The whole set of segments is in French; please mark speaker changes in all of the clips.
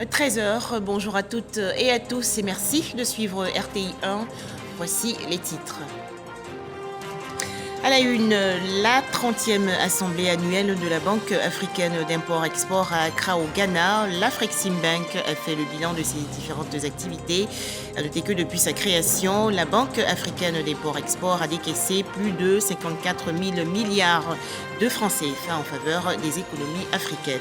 Speaker 1: 13 heures, bonjour à toutes et à tous et merci de suivre RTI 1. Voici les titres. À la une, la 30e assemblée annuelle de la Banque africaine d'import-export à Accra au Ghana, l'Afreximbank a fait le bilan de ses différentes activités. À noter que depuis sa création, la Banque africaine d'import-export a décaissé plus de 54 000 milliards de francs CFA en faveur des économies africaines.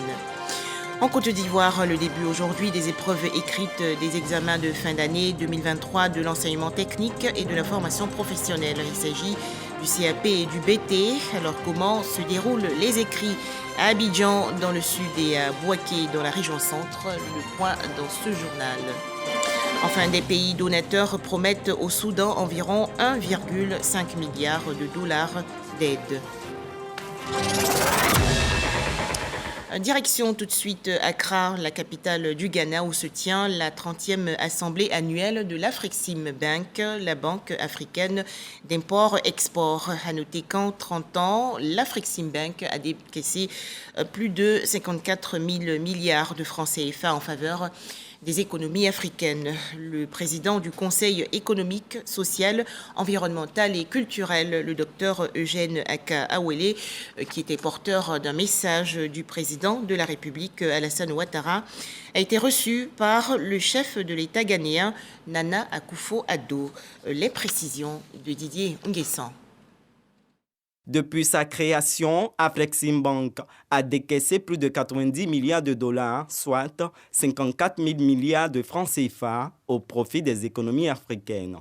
Speaker 1: En Côte d'Ivoire, le début aujourd'hui des épreuves écrites des examens de fin d'année 2023 de l'enseignement technique et de la formation professionnelle. Il s'agit du CAP et du BT. Alors comment se déroulent les écrits à Abidjan dans le sud et à Bouaké dans la région centre? Le point dans ce journal. Enfin, des pays donateurs promettent au Soudan environ 1,5 milliard de dollars d'aide. Direction tout de suite Accra, la capitale du Ghana, où se tient la 30e assemblée annuelle de l'Afreximbank, la banque africaine d'import-export. À noter qu'en 30 ans, l'Afreximbank a décaissé plus de 54 000 milliards de francs CFA en faveur des économies africaines. Le président du Conseil économique, social, environnemental et culturel, le docteur Eugène Aka Awele, qui était porteur d'un message du président de la République, Alassane Ouattara, a été reçu par le chef de l'État ghanéen, Nana Akufo-Addo. Les précisions de Didier Nguessan.
Speaker 2: Depuis sa création, Afreximbank a décaissé plus de 90 milliards de dollars, soit 54 000 milliards de francs CFA au profit des économies africaines.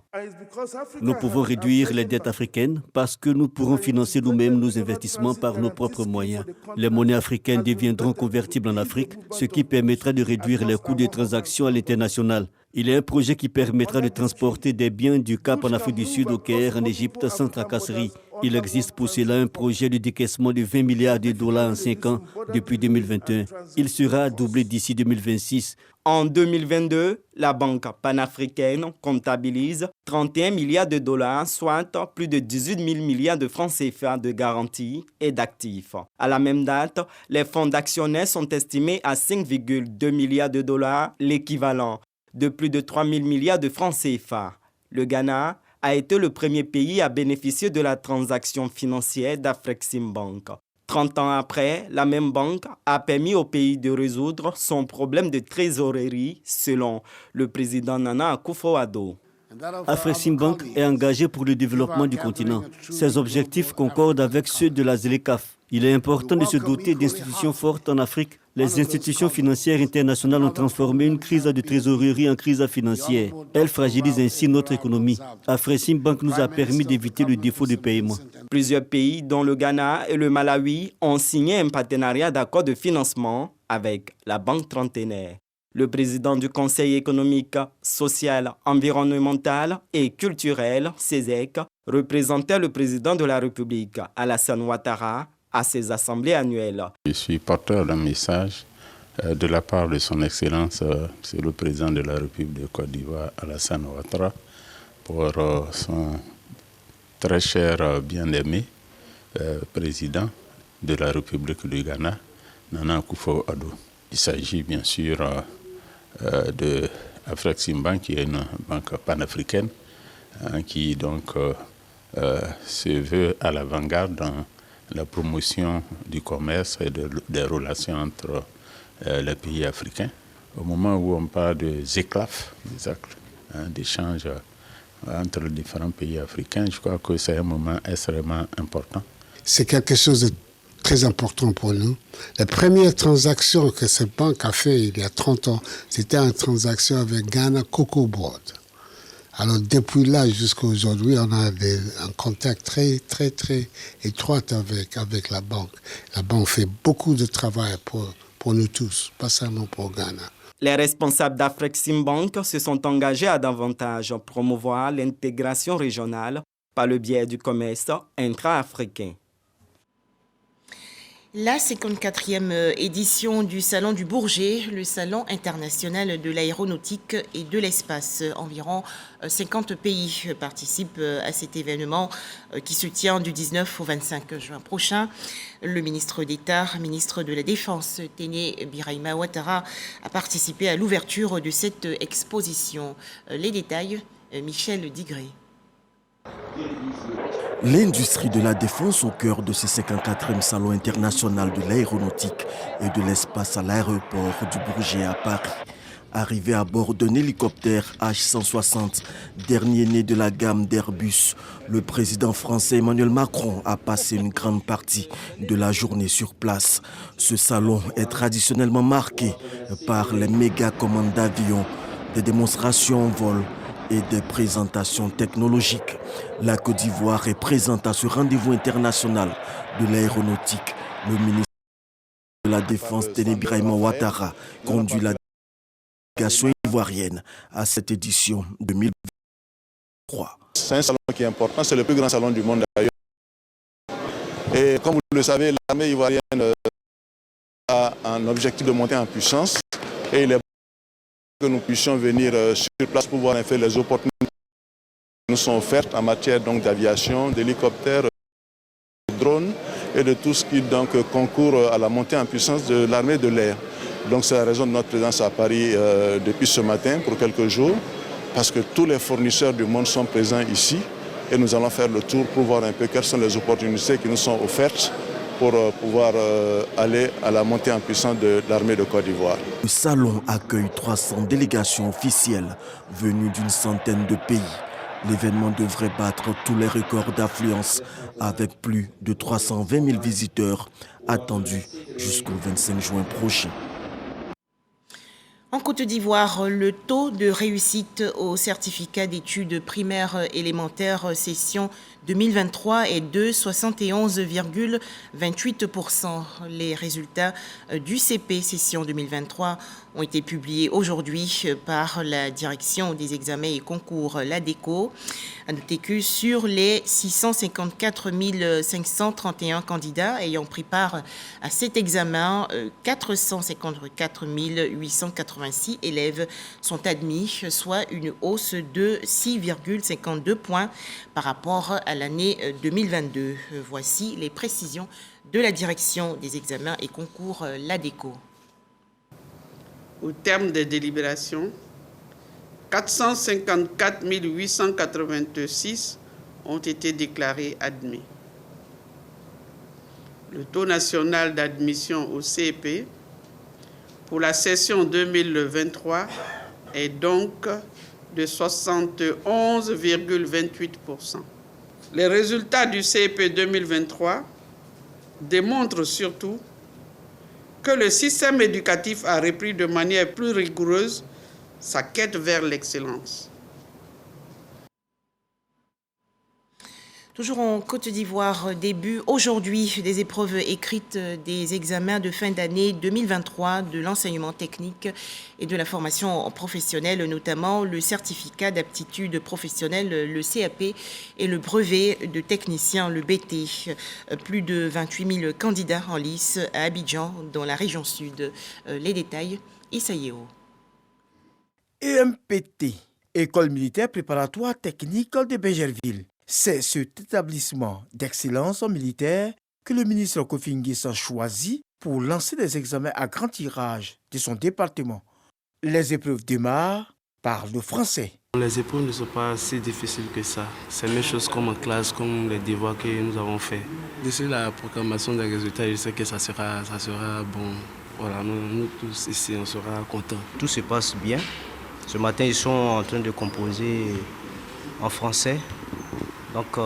Speaker 3: Nous pouvons réduire les dettes africaines parce que nous pourrons financer nous-mêmes nos investissements par nos propres moyens. Les monnaies africaines deviendront convertibles en Afrique, ce qui permettra de réduire les coûts de transactions à l'international. Il est un projet qui permettra de transporter des biens du Cap en Afrique du Sud au Caire, en Égypte, sans tracasserie. Il existe pour cela un projet de décaissement de 20 milliards de dollars en 5 ans depuis 2021. Il sera doublé d'ici 2026.
Speaker 2: En 2022, la Banque panafricaine comptabilise 31 milliards de dollars, soit plus de 18 000 milliards de francs CFA de garanties et d'actifs. À la même date, les fonds d'actionnaires sont estimés à 5,2 milliards de dollars, l'équivalent de plus de 3 000 milliards de francs CFA. Le Ghana a été le premier pays à bénéficier de la transaction financière d'Afreximbank. 30 ans après, la même banque a permis au pays de résoudre son problème de trésorerie, selon le président Nana Akufo-Addo.
Speaker 3: Afreximbank est engagé pour le développement du continent. Ses objectifs concordent avec ceux de la ZLECAf. Il est important de se doter d'institutions fortes en Afrique. Les institutions financières internationales ont transformé une crise de trésorerie en crise financière. Elles fragilisent ainsi notre économie. Afreximbank nous a permis d'éviter le défaut de paiement.
Speaker 2: Plusieurs pays, dont le Ghana et le Malawi, ont signé un partenariat d'accord de financement avec la Banque trentenaire. Le président du Conseil économique, social, environnemental et culturel, CESEC, représentait le président de la République, Alassane Ouattara, à ses assemblées annuelles.
Speaker 4: Je suis porteur d'un message de la part de son Excellence, c'est le président de la République de Côte d'Ivoire, Alassane Ouattara, pour son très cher bien-aimé président de la République du Ghana, Nana Akufo-Addo. Il s'agit bien sûr de Afreximbank, qui est une banque panafricaine qui donc se veut à l'avant-garde dans la promotion du commerce et des relations entre les pays africains. Au moment où on parle des éclafs, des actes d'échange entre les différents pays africains, je crois que c'est un moment extrêmement important.
Speaker 5: C'est quelque chose de très important pour nous. La première transaction que cette banque a fait il y a 30 ans, c'était une transaction avec Ghana Cocoa Board. Alors depuis là jusqu'à aujourd'hui, on a un contact très étroit avec la banque. La banque fait beaucoup de travail pour nous tous, pas seulement pour Ghana.
Speaker 2: Les responsables d'Afreximbank se sont engagés à davantage promouvoir l'intégration régionale par le biais du commerce intra-africain.
Speaker 1: La 54e édition du Salon du Bourget, le Salon international de l'aéronautique et de l'espace. Environ 50 pays participent à cet événement qui se tient du 19 au 25 juin prochain. Le ministre d'État, ministre de la Défense, Téné Birahima Ouattara, a participé à l'ouverture de cette exposition. Les détails, Michel Digré.
Speaker 6: L'industrie de la défense au cœur de ce 54e Salon international de l'aéronautique et de l'espace à l'aéroport du Bourget à Paris. Arrivé à bord d'un hélicoptère H160, dernier né de la gamme d'Airbus, le président français Emmanuel Macron a passé une grande partie de la journée sur place. Ce salon est traditionnellement marqué par les méga commandes d'avions, des démonstrations en vol et des présentations technologiques. La Côte d'Ivoire est présente à ce rendez-vous international de l'aéronautique. Le ministre de la Défense, Téné Birahima Ouattara, conduit la délégation ivoirienne à cette édition 2023.
Speaker 7: C'est un salon qui est important, c'est le plus grand salon du monde d'ailleurs. Et comme vous le savez, l'armée ivoirienne a un objectif de monter en puissance et il est que nous puissions venir sur place pour voir en fait les opportunités qui nous sont offertes en matière d'aviation, d'hélicoptères, de drones et de tout ce qui donc concourt à la montée en puissance de l'armée de l'air. Donc c'est la raison de notre présence à Paris depuis ce matin pour quelques jours, parce que tous les fournisseurs du monde sont présents ici et nous allons faire le tour pour voir un peu quelles sont les opportunités qui nous sont offertes pour pouvoir aller à la montée en puissance de l'armée de Côte d'Ivoire.
Speaker 6: Le salon accueille 300 délégations officielles venues d'une centaine de pays. L'événement devrait battre tous les records d'affluence avec plus de 320 000 visiteurs attendus jusqu'au 25 juin prochain.
Speaker 1: En Côte d'Ivoire, le taux de réussite au certificat d'études primaires élémentaires session 2023 est de 71,28%. Les résultats du CP session 2023 ont été publiés aujourd'hui par la direction des examens et concours, l'ADECO. À noter que sur les 654 531 candidats ayant pris part à cet examen, 454 886 élèves sont admis, soit une hausse de 6,52 points par rapport à l'année 2022. Voici les précisions de la direction des examens et concours, l'ADECO.
Speaker 8: Au terme des délibérations, 454 886 ont été déclarés admis. Le taux national d'admission au CEP pour la session 2023 est donc de 71,28%. Les résultats du CEP 2023 démontrent surtout que le système éducatif a repris de manière plus rigoureuse sa quête vers l'excellence.
Speaker 1: Toujours en Côte d'Ivoire, début aujourd'hui des épreuves écrites des examens de fin d'année 2023 de l'enseignement technique et de la formation professionnelle, notamment le certificat d'aptitude professionnelle, le CAP, et le brevet de technicien, le BT. Plus de 28 000 candidats en lice à Abidjan, dans la région sud. Les détails, Issaïeo.
Speaker 9: EMPT, École militaire préparatoire technique de Bégerville. C'est cet établissement d'excellence militaire que le ministre Kofi Nguessan a choisi pour lancer des examens à grand tirage de son département. Les épreuves démarrent par le français.
Speaker 10: Les épreuves ne sont pas si difficiles que ça. C'est la même chose comme en classe, comme les devoirs que nous avons faits. D'ici la proclamation des résultats, je sais que ça sera bon. Voilà, nous tous ici, on sera contents.
Speaker 11: Tout se passe bien. Ce matin, ils sont en train de composer en français. Donc,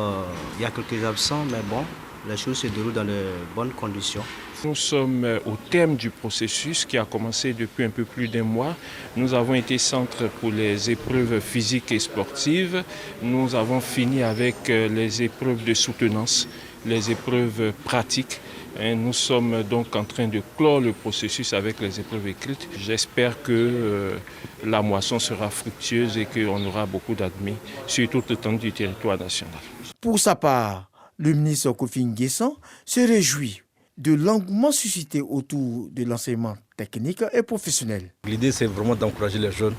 Speaker 11: il y a quelques absents, mais bon, les choses se déroulent dans de bonnes conditions.
Speaker 12: Nous sommes au terme du processus qui a commencé depuis un peu plus d'un mois. Nous avons été centre pour les épreuves physiques et sportives. Nous avons fini avec les épreuves de soutenance, les épreuves pratiques. Et nous sommes donc en train de clore le processus avec les épreuves écrites. J'espère que la moisson sera fructueuse et qu'on aura beaucoup d'admis sur toute l'étendue du territoire national.
Speaker 9: Pour sa part, le ministre Kofi Nguessan se réjouit de l'engouement suscité autour de l'enseignement technique et professionnel.
Speaker 13: L'idée, c'est vraiment d'encourager les jeunes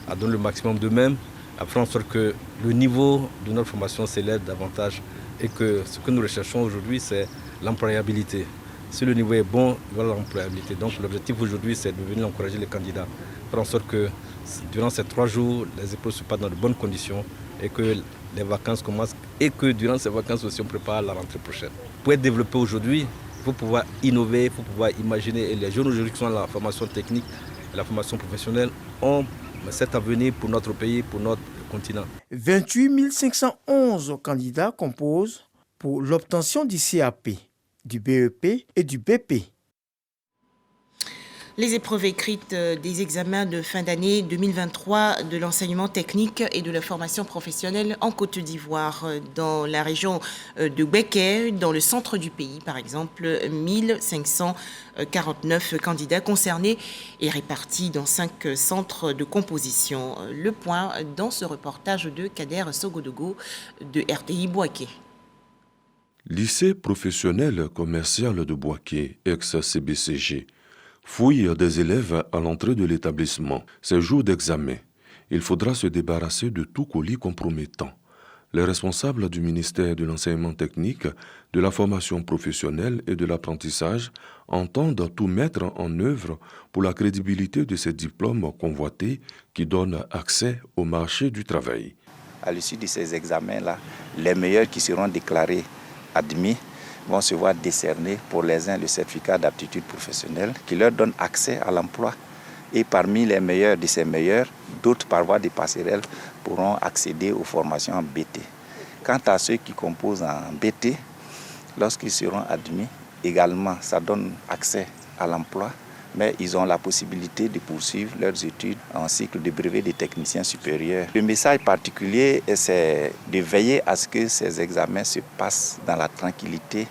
Speaker 13: à donner le maximum d'eux-mêmes, à faire en sorte que le niveau de notre formation s'élève davantage et que ce que nous recherchons aujourd'hui, c'est l'employabilité. Si le niveau est bon, voilà l'employabilité. Donc l'objectif aujourd'hui, c'est de venir encourager les candidats, faire en sorte que durant ces 3 jours, les épreuves se passent dans de bonnes conditions et que les vacances commencent et que durant ces vacances aussi, on prépare la rentrée prochaine. Pour être développé aujourd'hui, il faut pouvoir innover, il faut pouvoir imaginer. Et les jeunes aujourd'hui qui sont dans la formation technique et la formation professionnelle ont cet avenir pour notre pays, pour notre continent.
Speaker 9: 28 511 candidats composent pour l'obtention du CAP, du BEP et du BP.
Speaker 1: Les épreuves écrites des examens de fin d'année 2023 de l'enseignement technique et de la formation professionnelle en Côte d'Ivoire, dans la région de Béké, dans le centre du pays, par exemple, 1549 candidats concernés et répartis dans 5 centres de composition. Le point dans ce reportage de Kader Sogodogo de RTI Bouaké.
Speaker 14: Lycée professionnel commercial de Bouaké, ex-CBCG, fouille des élèves à l'entrée de l'établissement. Ces jours d'examen, il faudra se débarrasser de tout colis compromettant. Les responsables du ministère de l'enseignement technique, de la formation professionnelle et de l'apprentissage entendent tout mettre en œuvre pour la crédibilité de ces diplômes convoités qui donnent accès au marché du travail.
Speaker 15: À l'issue de ces examens-là, les meilleurs qui seront déclarés admis vont se voir décerner pour les uns le certificat d'aptitude professionnelle qui leur donne accès à l'emploi. Et parmi les meilleurs de ces meilleurs, d'autres par voie de passerelle pourront accéder aux formations en BT. Quant à ceux qui composent en BT, lorsqu'ils seront admis, également ça donne accès à l'emploi, mais ils ont la possibilité de poursuivre leurs études en cycle de brevet des techniciens supérieurs. Le message particulier, c'est de veiller à ce que ces examens se passent dans la tranquillité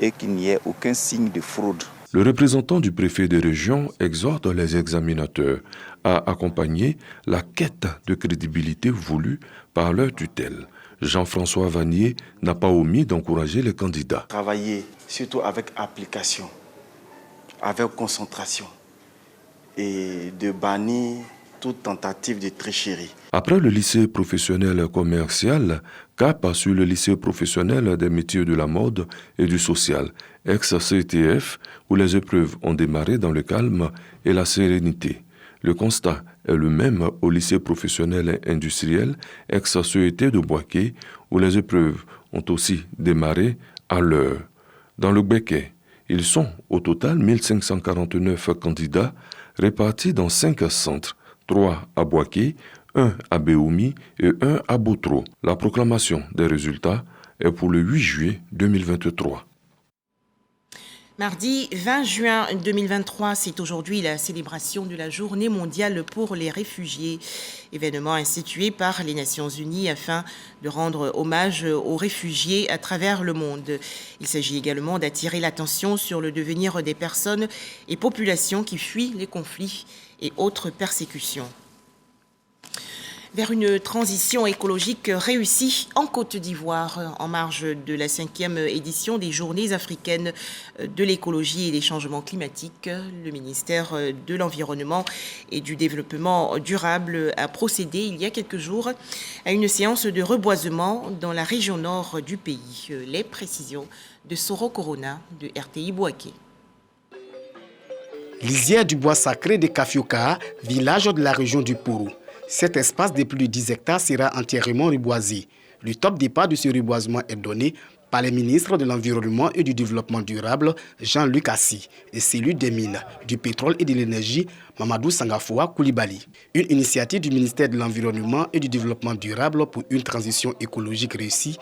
Speaker 15: et qu'il n'y ait aucun signe de fraude.
Speaker 14: Le représentant du préfet de région exhorte les examinateurs à accompagner la quête de crédibilité voulue par leur tutelle. Jean-François Vanier n'a pas omis d'encourager les candidats.
Speaker 16: Travailler surtout avec application, avec concentration et de bannir toute tentative de tricherie.
Speaker 14: Après le lycée professionnel commercial, cap sur le lycée professionnel des métiers de la mode et du social, ex-CTF, où les épreuves ont démarré dans le calme et la sérénité. Le constat est le même au lycée professionnel et industriel, ex-CET de Bouaké, où les épreuves ont aussi démarré à l'heure. Dans le Béké, ils sont au total 1549 candidats répartis dans 5 centres, 3 à Bouaké, 1 à Béoumi et 1 à Botro. La proclamation des résultats est pour le 8 juillet 2023.
Speaker 1: Mardi 20 juin 2023, c'est aujourd'hui la célébration de la Journée mondiale pour les réfugiés, événement institué par les Nations Unies afin de rendre hommage aux réfugiés à travers le monde. Il s'agit également d'attirer l'attention sur le devenir des personnes et populations qui fuient les conflits et autres persécutions. Vers une transition écologique réussie en Côte d'Ivoire, en marge de la 5e édition des Journées africaines de l'écologie et des changements climatiques, le ministère de l'Environnement et du Développement durable a procédé il y a quelques jours à une séance de reboisement dans la région nord du pays. Les précisions de Soro Corona de RTI Bouaké.
Speaker 17: Lisière du bois sacré de Kafioka, village de la région du Pourou. Cet espace de plus de 10 hectares sera entièrement reboisé. Le top départ de ce reboisement est donné par les ministres de l'Environnement et du Développement durable, Jean-Luc Assi, et celui des Mines, du Pétrole et de l'Énergie, Mamadou Sangafoua Koulibaly. Une initiative du ministère de l'Environnement et du Développement durable pour une transition écologique réussie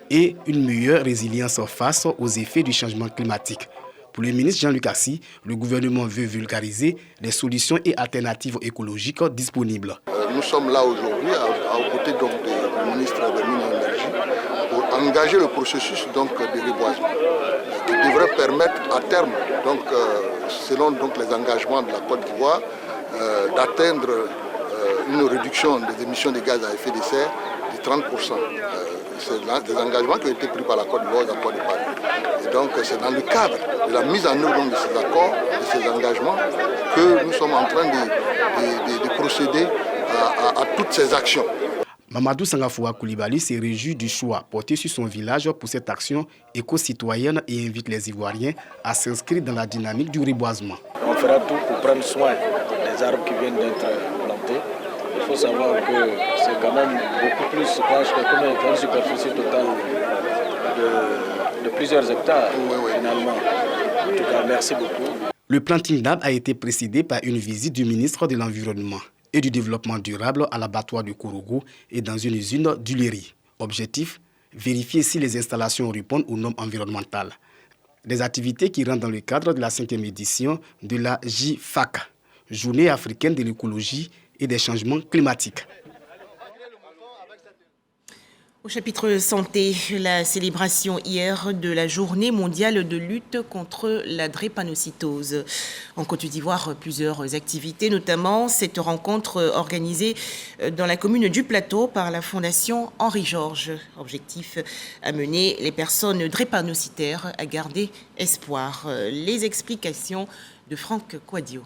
Speaker 17: et une meilleure résilience face aux effets du changement climatique. Pour le ministre Jean-Luc Assi, le gouvernement veut vulgariser les solutions et alternatives écologiques disponibles.
Speaker 18: Nous sommes là aujourd'hui, aux côtés du ministre des Mines et de l'Énergie, pour engager le processus de reboisement, qui devrait permettre à terme, selon les engagements de la Côte d'Ivoire, d'atteindre une réduction des émissions de gaz à effet de serre de 30%. C'est des engagements qui ont été pris par la Côte d'Ivoire aux accords de Paris. Et donc c'est dans le cadre de la mise en œuvre de ces accords, de ces engagements, que nous sommes en train de procéder à toutes ces actions.
Speaker 17: Mamadou Sangafoua Koulibaly se réjouit du choix porté sur son village pour cette action éco-citoyenne et invite les Ivoiriens à s'inscrire dans la dynamique du reboisement.
Speaker 19: On fera tout pour prendre soin des arbres qui viennent d'être plantés. Il faut savoir que c'est quand même beaucoup plus, je pense, comme une superficie totale de plusieurs hectares, finalement. En tout cas, merci beaucoup.
Speaker 17: Le planting d'arbres a été précédé par une visite du ministre de l'Environnement et du Développement durable à l'abattoir de Kourougou et dans une usine d'huilerie. Objectif, vérifier si les installations répondent aux normes environnementales. Des activités qui rentrent dans le cadre de la 5e édition de la JFAC, Journée africaine de l'écologie et des changements climatiques.
Speaker 1: Au chapitre santé, la célébration hier de la journée mondiale de lutte contre la drépanocytose. En Côte d'Ivoire, plusieurs activités, notamment cette rencontre organisée dans la commune du Plateau par la Fondation Henri Georges. Objectif, amener les personnes drépanocytaires à garder espoir. Les explications de Franck Quadio.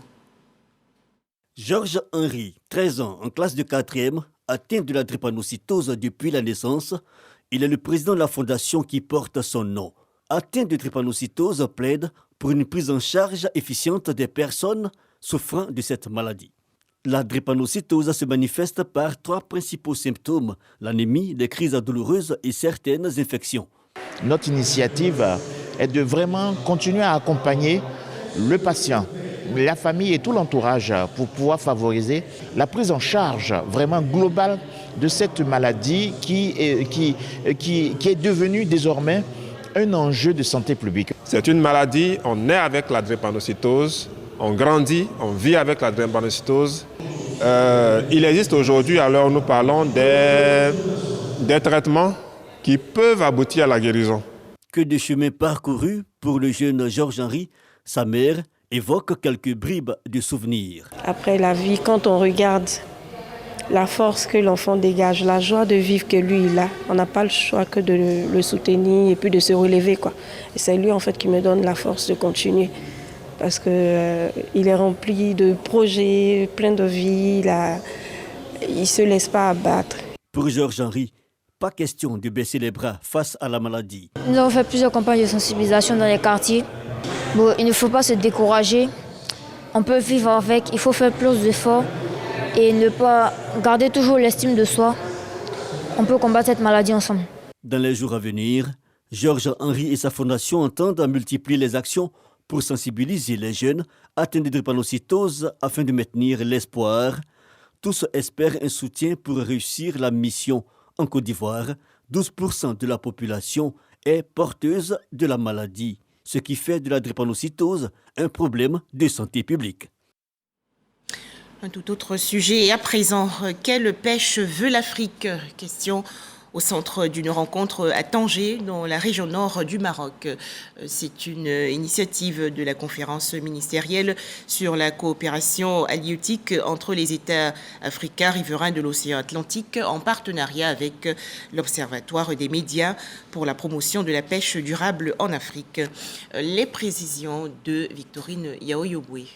Speaker 3: Georges Henri, 13 ans, en classe de 4e, atteint de la drépanocytose depuis la naissance. Il est le président de la fondation qui porte son nom. Atteint de drépanocytose, plaide pour une prise en charge efficiente des personnes souffrant de cette maladie. La drépanocytose se manifeste par 3 principaux symptômes: l'anémie, des crises douloureuses et certaines infections.
Speaker 20: Notre initiative est de vraiment continuer à accompagner le patient, la famille et tout l'entourage pour pouvoir favoriser la prise en charge vraiment globale de cette maladie qui est devenue désormais un enjeu de santé publique.
Speaker 21: C'est une maladie, on naît avec la drépanocytose, on grandit, on vit avec la drépanocytose. Il existe aujourd'hui, alors nous parlons des traitements qui peuvent aboutir à la guérison.
Speaker 3: Que de chemin parcouru pour le jeune Georges Henri. Sa mère évoque quelques bribes de souvenirs.
Speaker 22: Après la vie, quand on regarde la force que l'enfant dégage, la joie de vivre que lui il a, on n'a pas le choix que de le soutenir et puis de se relever, quoi. Et c'est lui en fait qui me donne la force de continuer parce que il est rempli de projets, plein de vie, il se laisse pas abattre.
Speaker 3: Pour Georges Henri, pas question de baisser les bras face à la maladie.
Speaker 23: Nous avons fait plusieurs campagnes de sensibilisation dans les quartiers. Bon, il ne faut pas se décourager, on peut vivre avec, il faut faire plus d'efforts et ne pas garder toujours l'estime de soi. On peut combattre cette maladie ensemble.
Speaker 3: Dans les jours à venir, Georges Henri et sa fondation entendent multiplier les actions pour sensibiliser les jeunes atteints de drépanocytose afin de maintenir l'espoir. Tous espèrent un soutien pour réussir la mission. En Côte d'Ivoire, 12% de la population est porteuse de la maladie, ce qui fait de la drépanocytose un problème de santé publique.
Speaker 1: Un tout autre sujet. Et à présent, quelle pêche veut l'Afrique? Question au centre d'une rencontre à Tanger, dans la région nord du Maroc. C'est une initiative de la conférence ministérielle sur la coopération halieutique entre les États africains riverains de l'océan Atlantique, en partenariat avec l'Observatoire des médias pour la promotion de la pêche durable en Afrique. Les précisions de Victorine Yaoyoboué.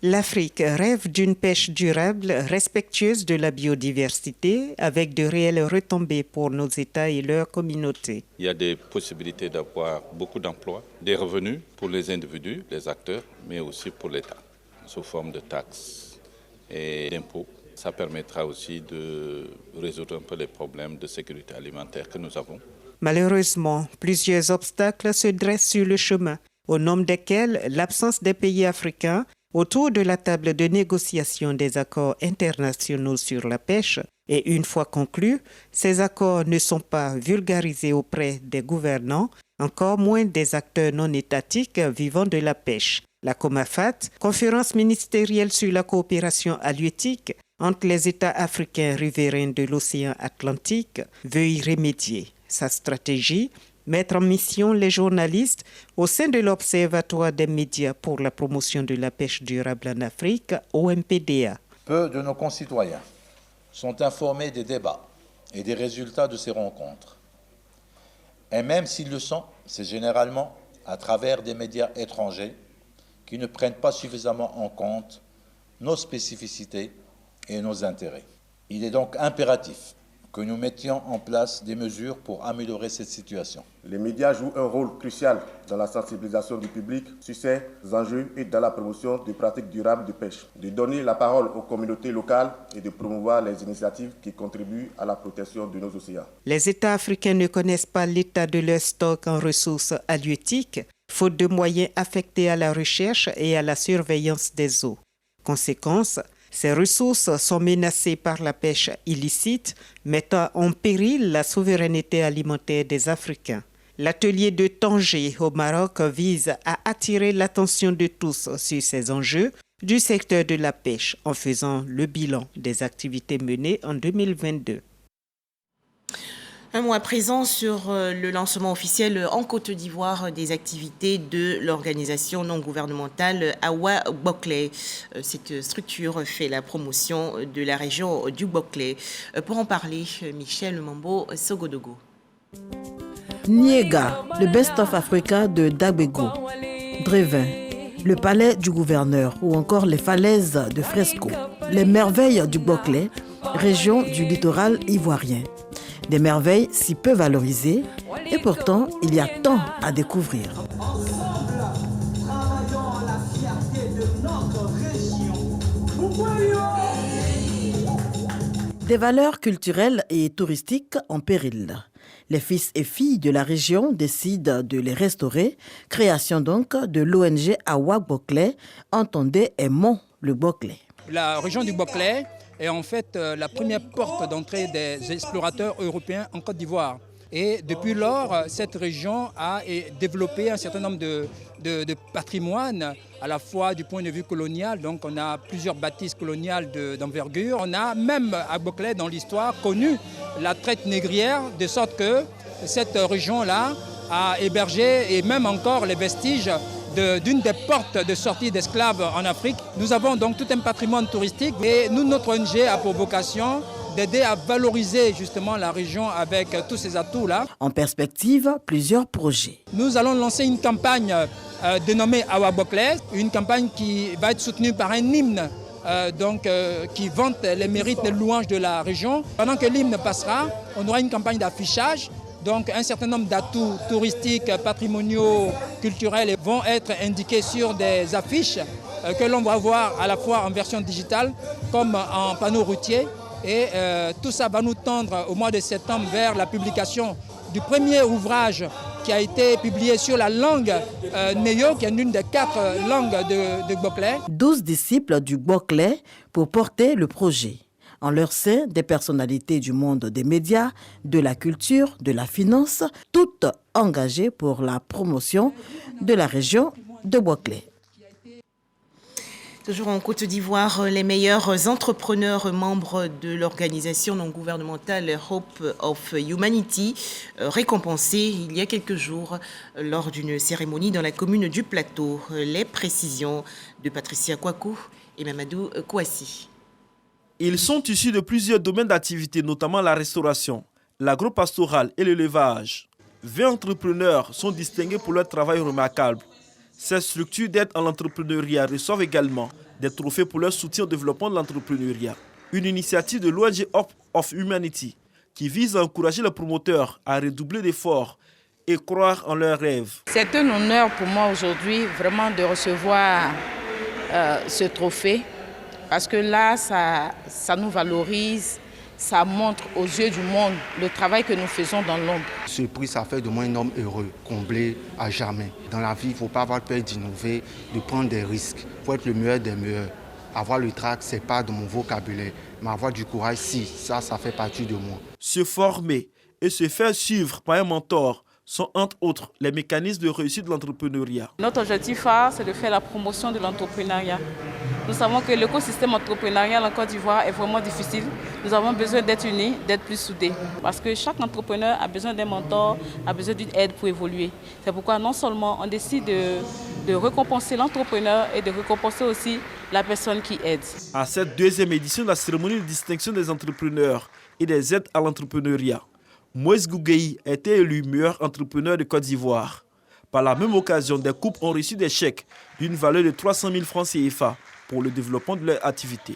Speaker 24: L'Afrique rêve d'une pêche durable, respectueuse de la biodiversité, avec de réelles retombées pour nos États et leurs communautés.
Speaker 25: Il y a des possibilités d'avoir beaucoup d'emplois, des revenus pour les individus, les acteurs, mais aussi pour l'État, sous forme de taxes et d'impôts. Ça permettra aussi de résoudre un peu les problèmes de sécurité alimentaire que nous avons.
Speaker 24: Malheureusement, plusieurs obstacles se dressent sur le chemin, au nombre desquels l'absence des pays africains autour de la table de négociation des accords internationaux sur la pêche, et une fois conclus, ces accords ne sont pas vulgarisés auprès des gouvernants, encore moins des acteurs non étatiques vivant de la pêche. La COMAFAT, conférence ministérielle sur la coopération halieutique entre les États africains riverains de l'océan Atlantique, veut y remédier. Sa stratégie, mettre en mission les journalistes au sein de l'Observatoire des médias pour la promotion de la pêche durable en Afrique, OMPDA.
Speaker 26: Peu de nos concitoyens sont informés des débats
Speaker 2: et des résultats de ces rencontres. Et même s'ils le sont, c'est généralement à travers des médias étrangers qui ne prennent pas suffisamment en compte nos spécificités et nos intérêts. Il est donc impératif que nous mettions en place des mesures pour améliorer cette situation.
Speaker 4: Les médias jouent un rôle crucial dans la sensibilisation du public sur ces enjeux et dans la promotion de pratiques durables de pêche, de donner la parole aux communautés locales et de promouvoir les initiatives qui contribuent à la protection de nos océans.
Speaker 24: Les États africains ne connaissent pas l'état de leurs stocks en ressources halieutiques, faute de moyens affectés à la recherche et à la surveillance des eaux. Conséquence, ces ressources sont menacées par la pêche illicite, mettant en péril la souveraineté alimentaire des Africains. L'atelier de Tanger au Maroc vise à attirer l'attention de tous sur ces enjeux du secteur de la pêche en faisant le bilan des activités menées en 2022.
Speaker 1: Un mot à présent sur le lancement officiel en Côte d'Ivoire des activités de l'organisation non gouvernementale Awa Boklé. Cette structure fait la promotion de la région du Boklé. Pour en parler, Michel Mambo Sogodogo.
Speaker 5: Niega, le Best of Africa de Dagbego, Drevin, le palais du gouverneur ou encore les falaises de Fresco, les merveilles du Boklé, région du littoral ivoirien. Des merveilles si peu valorisées et pourtant il y a tant à découvrir. Des valeurs culturelles et touristiques en péril. Les fils et filles de la région décident de les restaurer. Création donc de l'ONG Awa Boklé, entendez aimons le Boklé.
Speaker 6: La région du Boklé est en fait la première porte d'entrée des explorateurs européens en Côte d'Ivoire. Et depuis lors, cette région a développé un certain nombre de patrimoines, à la fois du point de vue colonial, donc on a plusieurs bâtisses coloniales d'envergure. On a même à Boklé, dans l'histoire, connu la traite négrière, de sorte que cette région-là a hébergé, et même encore les vestiges, d'une des portes de sortie d'esclaves en Afrique. Nous avons donc tout un patrimoine touristique et nous, notre ONG a pour vocation d'aider à valoriser justement la région avec tous ces atouts-là.
Speaker 5: En perspective, plusieurs projets.
Speaker 6: Nous allons lancer une campagne dénommée Awa Boklé, une campagne qui va être soutenue par un hymne qui vante les mérites et les louanges de la région. Pendant que l'hymne passera, on aura une campagne d'affichage. Donc un certain nombre d'atouts touristiques, patrimoniaux, culturels vont être indiqués sur des affiches que l'on va voir à la fois en version digitale comme en panneau routier. Et tout ça va nous tendre au mois de septembre vers la publication du premier ouvrage qui a été publié sur la langue Néo, qui est l'une des 4 langues de Boklé.
Speaker 5: 12 disciples du Boklé pour porter le projet. En leur sein, des personnalités du monde des médias, de la culture, de la finance, toutes engagées pour la promotion de la région de Boklé.
Speaker 1: Toujours en Côte d'Ivoire, les meilleurs entrepreneurs membres de l'organisation non gouvernementale Hope of Humanity, récompensés il y a quelques jours lors d'une cérémonie dans la commune du Plateau. Les précisions de Patricia Kwaku et Mamadou Kouassi.
Speaker 7: Ils sont issus de plusieurs domaines d'activité, notamment la restauration, l'agro-pastoral et l'élevage. 20 entrepreneurs sont distingués pour leur travail remarquable. Ces structures d'aide à l'entrepreneuriat reçoivent également des trophées pour leur soutien au développement de l'entrepreneuriat. Une initiative de l'ONG Hope of Humanity qui vise à encourager les promoteurs à redoubler d'efforts et croire en leurs rêves.
Speaker 26: C'est un honneur pour moi aujourd'hui vraiment de recevoir ce trophée. Parce que là, ça nous valorise, ça montre aux yeux du monde le travail que nous faisons dans l'ombre.
Speaker 27: Ce prix, ça fait de moi un homme heureux, comblé à jamais. Dans la vie, il ne faut pas avoir peur d'innover, de prendre des risques. Il faut être le meilleur des meilleurs. Avoir le trac, ce n'est pas de mon vocabulaire. Mais avoir du courage, si, ça fait partie de moi.
Speaker 7: Se former et se faire suivre par un mentor sont entre autres les mécanismes de réussite de l'entrepreneuriat.
Speaker 28: Notre objectif phare, c'est de faire la promotion de l'entrepreneuriat. Nous savons que l'écosystème entrepreneurial en Côte d'Ivoire est vraiment difficile. Nous avons besoin d'être unis, d'être plus soudés. Parce que chaque entrepreneur a besoin d'un mentor, a besoin d'une aide pour évoluer. C'est pourquoi non seulement on décide de récompenser l'entrepreneur et de récompenser aussi la personne qui aide.
Speaker 7: À cette deuxième édition de la cérémonie de distinction des entrepreneurs et des aides à l'entrepreneuriat. Moïse Gougueï a été élu meilleur entrepreneur de Côte d'Ivoire. Par la même occasion, des couples ont reçu des chèques d'une valeur de 300 000 francs CFA pour le développement de leur activité.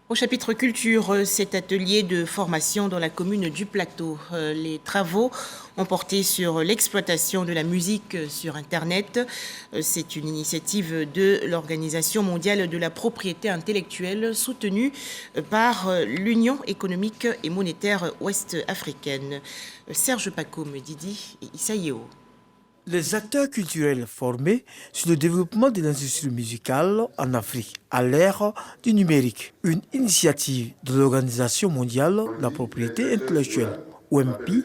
Speaker 1: Au chapitre culture, cet atelier de formation dans la commune du Plateau. Les travaux ont porté sur l'exploitation de la musique sur Internet. C'est une initiative de l'Organisation mondiale de la propriété intellectuelle soutenue par l'Union économique et monétaire ouest-africaine. Serge Pacôme, Didi et Issa Yeo.
Speaker 8: Les acteurs culturels formés sur le développement de l'industrie musicale en Afrique à l'ère du numérique. Une initiative de l'Organisation mondiale de la propriété intellectuelle, OMP,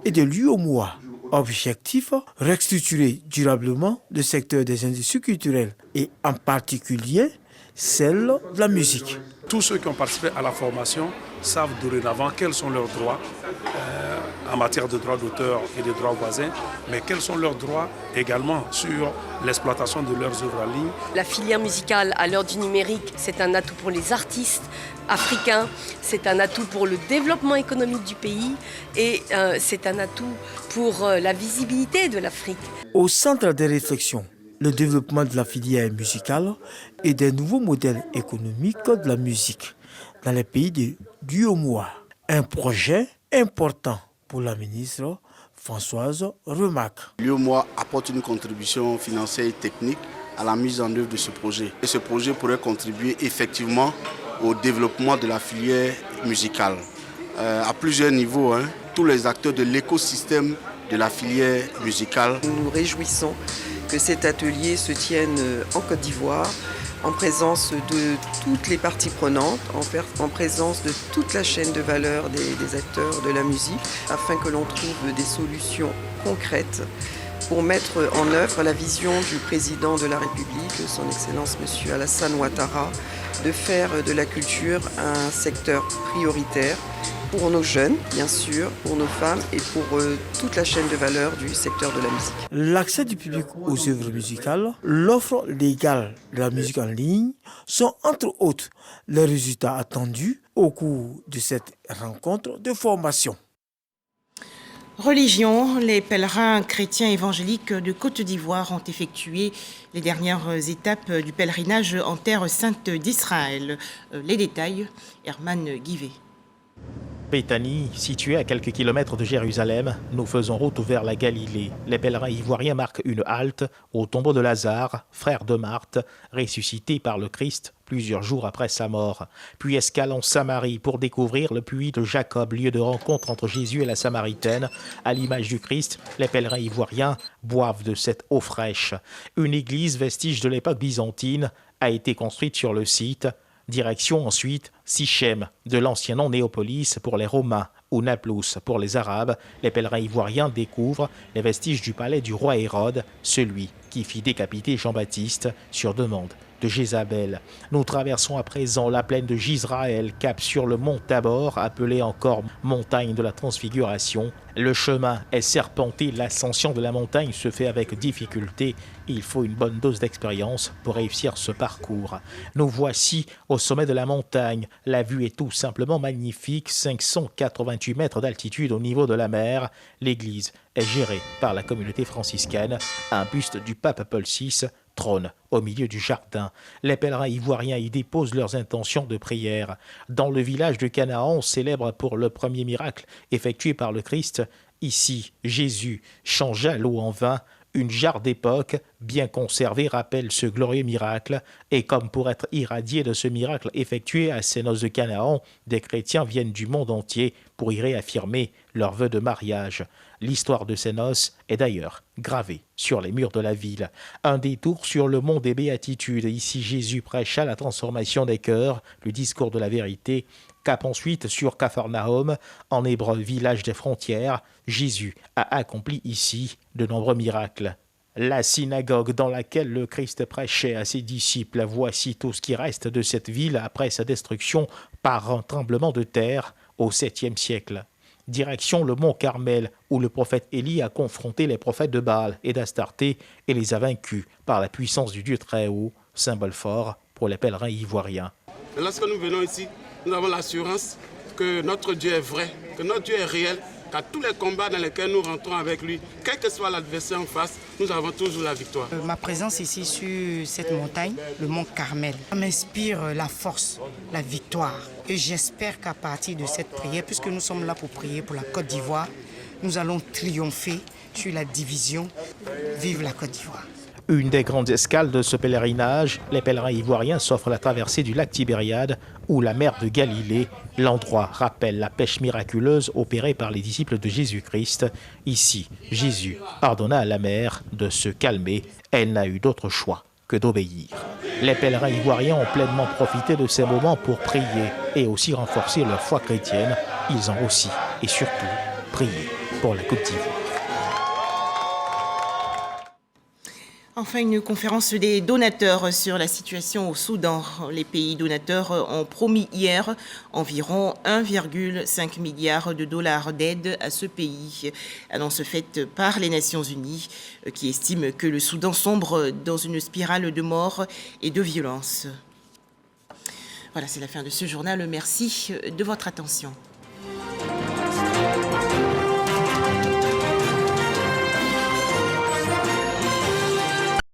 Speaker 8: et de l'UOMOA. Objectif, restructurer durablement le secteur des industries culturelles et en particulier celle de la musique.
Speaker 9: Tous ceux qui ont participé à la formation savent dorénavant quels sont leurs droits en matière de droits d'auteur et de droits voisins, mais quels sont leurs droits également sur l'exploitation de leurs œuvres en ligne.
Speaker 10: La filière musicale à l'heure du numérique, c'est un atout pour les artistes africains, c'est un atout pour le développement économique du pays et c'est un atout pour la visibilité de l'Afrique.
Speaker 8: Au centre des réflexions, le développement de la filière musicale et des nouveaux modèles économiques de la musique dans les pays de l'UOMOA. Un projet important pour la ministre Françoise Remac.
Speaker 17: L'UOMOA apporte une contribution financière et technique à la mise en œuvre de ce projet. Et ce projet pourrait contribuer effectivement au développement de la filière musicale. À plusieurs niveaux, tous les acteurs de l'écosystème de la filière musicale.
Speaker 11: Nous nous réjouissons que cet atelier se tienne en Côte d'Ivoire, en présence de toutes les parties prenantes, en présence de toute la chaîne de valeur des acteurs de la musique, afin que l'on trouve des solutions concrètes pour mettre en œuvre la vision du président de la République, son Excellence M. Alassane Ouattara, de faire de la culture un secteur prioritaire pour nos jeunes, bien sûr, pour nos femmes et pour toute la chaîne de valeur du secteur de la musique.
Speaker 8: L'accès du public aux œuvres musicales, l'offre légale de la musique en ligne sont entre autres les résultats attendus au cours de cette rencontre de formation.
Speaker 1: Religion, les pèlerins chrétiens évangéliques de Côte d'Ivoire ont effectué les dernières étapes du pèlerinage en terre sainte d'Israël. Les détails, Herman Guivet.
Speaker 12: Béthanie, située à quelques kilomètres de Jérusalem, nous faisons route vers la Galilée. Les pèlerins ivoiriens marquent une halte au tombeau de Lazare, frère de Marthe, ressuscité par le Christ plusieurs jours après sa mort. Puis escale en Samarie pour découvrir le puits de Jacob, lieu de rencontre entre Jésus et la Samaritaine. À l'image du Christ, les pèlerins ivoiriens boivent de cette eau fraîche. Une église, vestige de l'époque byzantine, a été construite sur le site. Direction ensuite Sichem, de l'ancien nom Néopolis pour les Romains ou Nablus pour les Arabes. Les pèlerins ivoiriens découvrent les vestiges du palais du roi Hérode, celui qui fit décapiter Jean-Baptiste sur demande de Jézabel. Nous traversons à présent la plaine de Gisraël, cap sur le mont Tabor, appelé encore montagne de la Transfiguration. Le chemin est serpenté, l'ascension de la montagne se fait avec difficulté. Il faut une bonne dose d'expérience pour réussir ce parcours. Nous voici au sommet de la montagne. La vue est tout simplement magnifique, 588 mètres d'altitude au niveau de la mer. L'église est gérée par la communauté franciscaine. Un buste du pape Paul VI trône au milieu du jardin. Les pèlerins ivoiriens y déposent leurs intentions de prière. Dans le village de Canaan, on célèbre pour le premier miracle effectué par le Christ. Ici, Jésus changea l'eau en vin. Une jarre d'époque, bien conservée, rappelle ce glorieux miracle. Et comme pour être irradié de ce miracle effectué à ces noces de Canaan, des chrétiens viennent du monde entier pour y réaffirmer leur vœu de mariage. L'histoire de ces noces est d'ailleurs gravée sur les murs de la ville. Un détour sur le mont des Béatitudes. Ici, Jésus prêcha la transformation des cœurs, le discours de la vérité. Cap ensuite sur Capharnaüm, en hébreu village des frontières. Jésus a accompli ici de nombreux miracles. La synagogue dans laquelle le Christ prêchait à ses disciples. Voici tout ce qui reste de cette ville après sa destruction par un tremblement de terre au 7e siècle. Direction le mont Carmel, où le prophète Élie a confronté les prophètes de Baal et d'Astarté et les a vaincus par la puissance du Dieu très haut, symbole fort pour les pèlerins ivoiriens.
Speaker 13: Lorsque nous venons ici, nous avons l'assurance que notre Dieu est vrai, que notre Dieu est réel, qu'à tous les combats dans lesquels nous rentrons avec lui, quel que soit l'adversaire en face, nous avons toujours la victoire.
Speaker 14: Ma présence ici sur cette montagne, le mont Carmel, m'inspire la force, la victoire. Et j'espère qu'à partir de cette prière, puisque nous sommes là pour prier pour la Côte d'Ivoire, nous allons triompher sur la division. Vive la Côte d'Ivoire.
Speaker 12: Une des grandes escales de ce pèlerinage, les pèlerins ivoiriens s'offrent la traversée du lac Tibériade ou la mer de Galilée. L'endroit rappelle la pêche miraculeuse opérée par les disciples de Jésus-Christ. Ici, Jésus ordonna à la mer de se calmer. Elle n'a eu d'autre choix que d'obéir. Les pèlerins ivoiriens ont pleinement profité de ces moments pour prier et aussi renforcer leur foi chrétienne. Ils ont aussi et surtout prié pour la Côte d'Ivoire.
Speaker 1: Enfin, une conférence des donateurs sur la situation au Soudan. Les pays donateurs ont promis hier environ 1,5 milliard de dollars d'aide à ce pays. Annonce faite par les Nations Unies qui estiment que le Soudan sombre dans une spirale de mort et de violence. Voilà, c'est la fin de ce journal. Merci de votre attention.